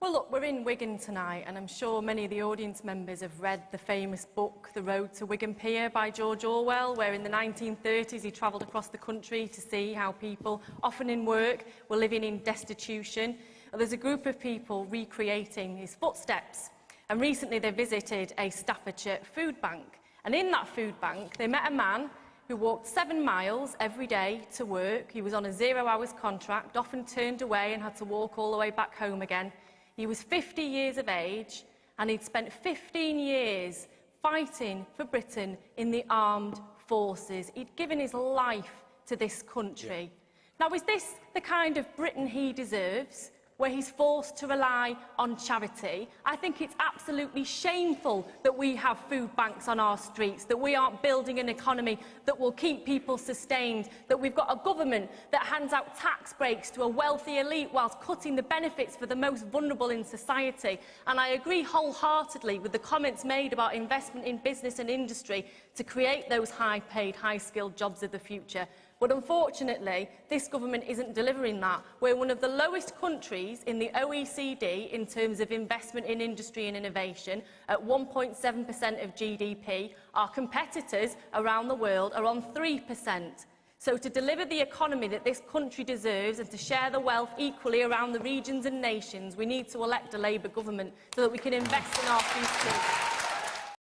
Well, look, we're in Wigan tonight, and I'm sure many of the audience members have read the famous book, The Road to Wigan Pier by George Orwell, where in the 1930s he travelled across the country to see how people, often in work, were living in destitution. Well, there's a group of people recreating his footsteps, and recently they visited a Staffordshire food bank. And in that food bank, they met a man who walked 7 miles every day to work. He was on a 0-hours contract, often turned away and had to walk all the way back home again. He was 50 years of age, and he'd spent 15 years fighting for Britain in the armed forces. He'd given his life to this country. Now, is this the kind of Britain he deserves, where he's forced to rely on charity? I think it's absolutely shameful that we have food banks on our streets, that we aren't building an economy that will keep people sustained, that we've got a government that hands out tax breaks to a wealthy elite whilst cutting the benefits for the most vulnerable in society. And I agree wholeheartedly with the comments made about investment in business and industry to create those high-paid, high-skilled jobs of the future. But unfortunately, this government isn't delivering that. We're one of the lowest countries in the OECD in terms of investment in industry and innovation, at 1.7% of GDP. Our competitors around the world are on 3%. So to deliver the economy that this country deserves and to share the wealth equally around the regions and nations, we need to elect a Labour government so that we can invest in our future.